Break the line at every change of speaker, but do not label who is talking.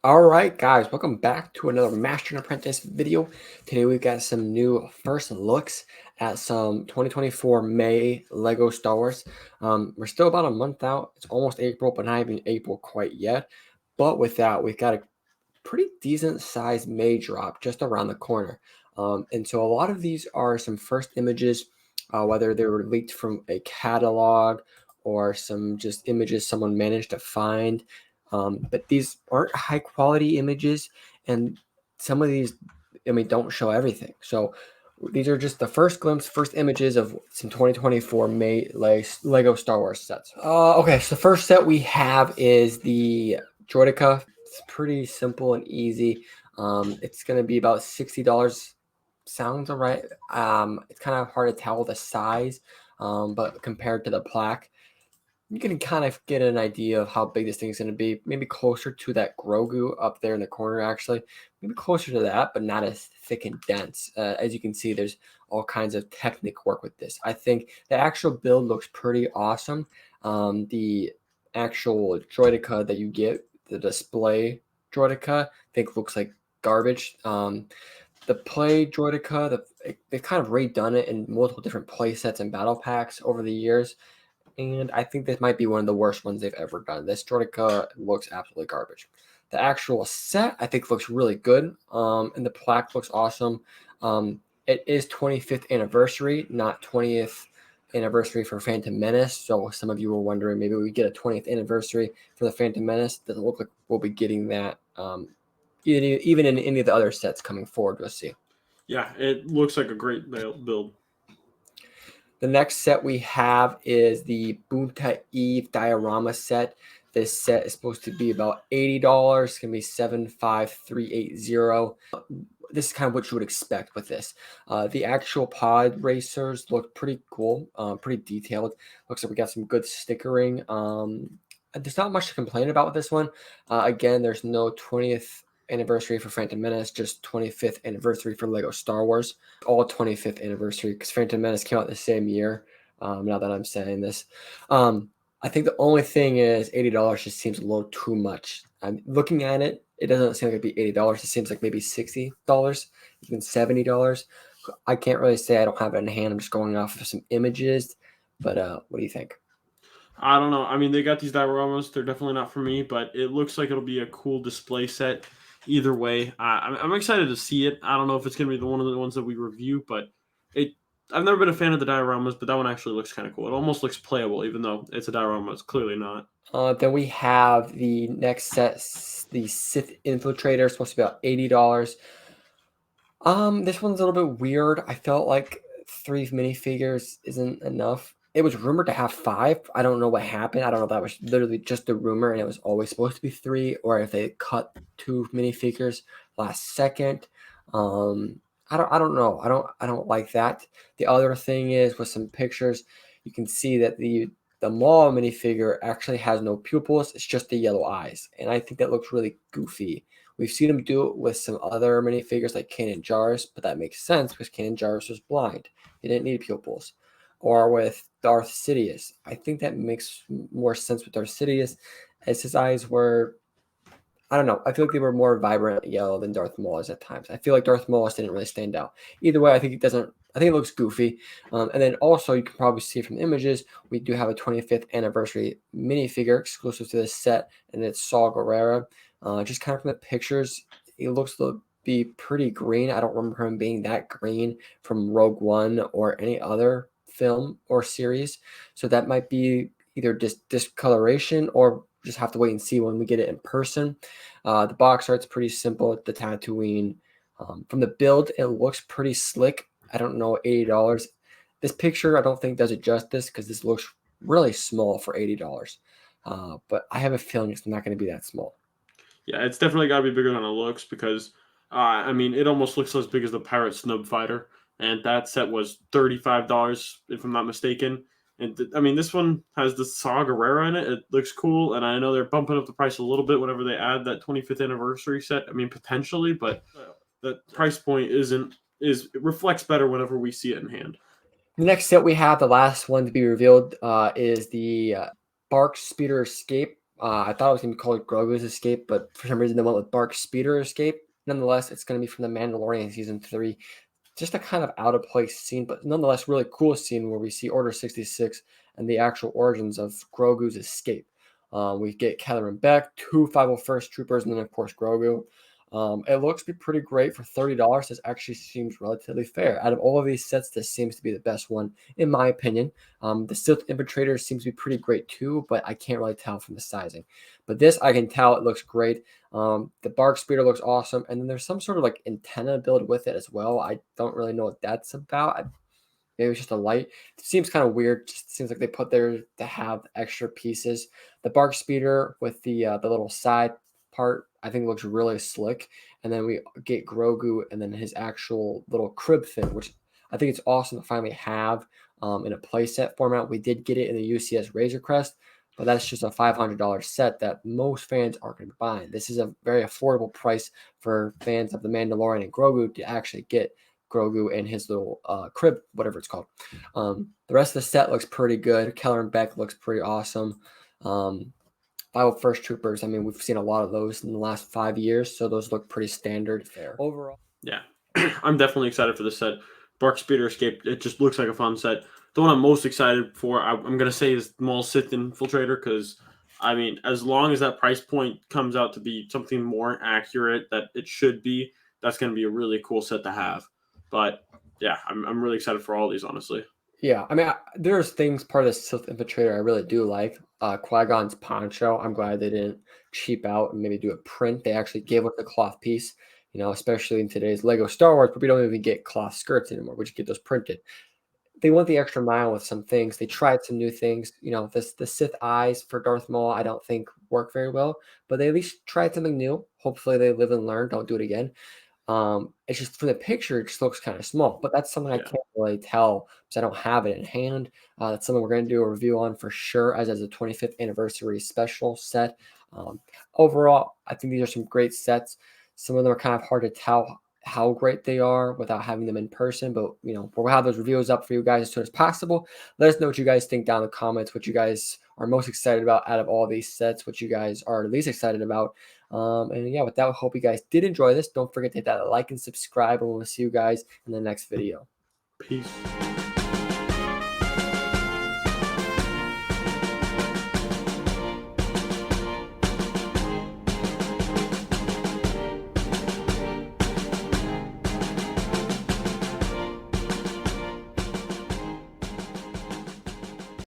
All right, guys, welcome back to another Master and Apprentice video. Today we've got some new first looks at some 2024 May Lego Star Wars. We're still about a month out. It's almost April, but not even April quite yet. But with that, we've got a pretty decent sized May drop just around the corner. And so a lot of these are some first images, whether they were leaked from a catalog or some just images someone managed to find. But these aren't high quality images, and some of these, don't show everything. So these are just the first glimpse, first images of some 2024 May Lego Star Wars sets. Okay, so the first set we have is the Droideka. It's pretty simple and easy. It's going to be about $60. Sounds all right. It's kind of hard to tell the size, but compared to the plaque, you can kind of get an idea of how big this thing is going to be. Maybe closer to that Grogu up there in the corner, actually. Maybe closer to that, but not as thick and dense. As you can see, there's all kinds of technique work with this. I think the actual build looks pretty awesome. The actual Droideka that you get, the display Droideka, I think looks like garbage. The play Droideka, they've kind of redone it in multiple different play sets and battle packs over the years. And I think this might be one of the worst ones they've ever done. This Droideka looks absolutely garbage. The actual set, I think, looks really good. And the plaque looks awesome. It is 25th anniversary, not 20th anniversary for Phantom Menace. So some of you were wondering, maybe we get a 20th anniversary for the Phantom Menace. Doesn't look like we'll be getting that. Even in any of the other sets coming forward, we'll see.
Yeah, it looks like a great build.
The next set we have is the Boonta Eve diorama set. This set is supposed to be about $80. It's going to be 75380. This is kind of what you would expect with this. The actual pod racers look pretty cool, pretty detailed. Looks like we got some good stickering. There's not much to complain about with this one. Again, there's no 20th anniversary for Phantom Menace, just 25th anniversary for Lego Star Wars. All 25th anniversary because Phantom Menace came out the same year. Now that I'm saying this, I think the only thing is $80 just seems a little too much. I'm looking at it. It doesn't seem like it'd be $80. It seems like maybe $60, even $70. I can't really say. I don't have it in hand. I'm just going off of some images. But what do you think?
I don't know. I mean, they got these dioramas. They're definitely not for me, but it looks like it'll be a cool display set. Either way, I'm excited to see it. I don't know if it's gonna be one of the ones that we review, but it. I've never been a fan of the dioramas, but that one actually looks kind of cool. It almost looks playable, even though it's a diorama. It's clearly not.
Then we have the next set, the Sith Infiltrator, supposed to be about $80. This one's a little bit weird. I felt like 3 minifigures isn't enough. It was rumored to have 5. I don't know what happened. I don't know if that was literally just a rumor and it was always supposed to be 3, or if they cut 2 minifigures last second. I don't know. I don't like that. The other thing is with some pictures, you can see that the Maul minifigure actually has no pupils. It's just the yellow eyes, and I think that looks really goofy. We've seen him do it with some other minifigures like Kanan Jarrus, but that makes sense because Kanan Jarrus was blind. He didn't need pupils. Or with Darth Sidious. I think that makes more sense with Darth Sidious as his eyes were, I don't know. I feel like they were more vibrant yellow than Darth Maul's at times. I feel like Darth Maul's didn't really stand out. Either way, I think it doesn't. I think it looks goofy. And then also, you can probably see from the images, we do have a 25th anniversary minifigure exclusive to this set, and it's Saw Gerrera. Just kind of from the pictures, he looks to be pretty green. I don't remember him being that green from Rogue One or any other film or series. So that might be either discoloration or just have to wait and see when we get it in person. The box art's pretty simple. The Tatooine. From the build, it looks pretty slick. I don't know, $80. This picture, I don't think does it justice because this looks really small for $80. But I have a feeling it's not going to be that small.
Yeah, it's definitely got to be bigger than it looks because, I mean, it almost looks as big as the Pirate Snub Fighter, and that set was $35 if I'm not mistaken. And I mean, this one has the Saw Gerrera in it. It looks cool, and I know they're bumping up the price a little bit whenever they add that 25th anniversary set. I mean, potentially, but the price point it reflects better whenever we see it in hand.
The next set we have, the last one to be revealed, is the BARC Speeder Escape. I thought it was going to be called Grogu's Escape, but for some reason they went with Bark Speeder Escape. Nonetheless, it's going to be from The Mandalorian Season 3. Just a kind of out of place scene, but nonetheless really cool scene where we see Order 66 and the actual origins of Grogu's escape. We get Caloran Beck, 2 501st troopers, and then of course Grogu. It looks to be pretty great for $30. This actually seems relatively fair. Out of all of these sets, this seems to be the best one, in my opinion. The Sith Infiltrator seems to be pretty great too, but I can't really tell from the sizing. But this, I can tell it looks great. The Bark Speeder looks awesome, and then there's some sort of like antenna build with it as well. I don't really know what that's about. Maybe it's just a light. It seems kind of weird. Just seems like they put there to have extra pieces. The Bark Speeder with the little side part, I think looks really slick. And then we get Grogu and then his actual little crib fin, which I think it's awesome to finally have in a playset format. We did get it in the UCS Razor Crest, but that's just a $500 set that most fans aren't going to be buying. This is a very affordable price for fans of The Mandalorian and Grogu to actually get Grogu and his little crib, whatever it's called. The rest of the set looks pretty good. Caloran Beck looks pretty awesome. 501st Troopers, I mean, we've seen a lot of those in the last 5 years, so those look pretty standard fair. Overall,
yeah, I'm definitely excited for this set. Bark Speeder Escape, it just looks like a fun set. The one I'm most excited for, I'm going to say, is Maul Sith Infiltrator, because, I mean, as long as that price point comes out to be something more accurate that it should be, that's going to be a really cool set to have. But, yeah, I'm really excited for all these, honestly.
Yeah, I mean, there's things part of the Sith Infiltrator I really do like. Qui-Gon's poncho, I'm glad they didn't cheap out and maybe do a print. They actually gave us the cloth piece, especially in today's Lego Star Wars, but we don't even get cloth skirts anymore. We just get those printed. They went the extra mile with some things. They tried some new things. The Sith eyes for Darth Maul, I don't think work very well, but they at least tried something new. Hopefully they live and learn, don't do it again. It's just from the picture, it just looks kind of small, but that's something I
Yeah.
can't really tell because I don't have it in hand. That's something we're going to do a review on for sure as a 25th anniversary special set. Overall, I think these are some great sets. Some of them are kind of hard to tell how great they are without having them in person, but we'll have those reviews up for you guys as soon as possible. Let us know what you guys think down in the comments, what you guys are most excited about out of all these sets, what you guys are least excited about. And yeah, with that, I hope you guys did enjoy this. Don't forget to hit that like and subscribe, and we'll see you guys in the next video.
Peace.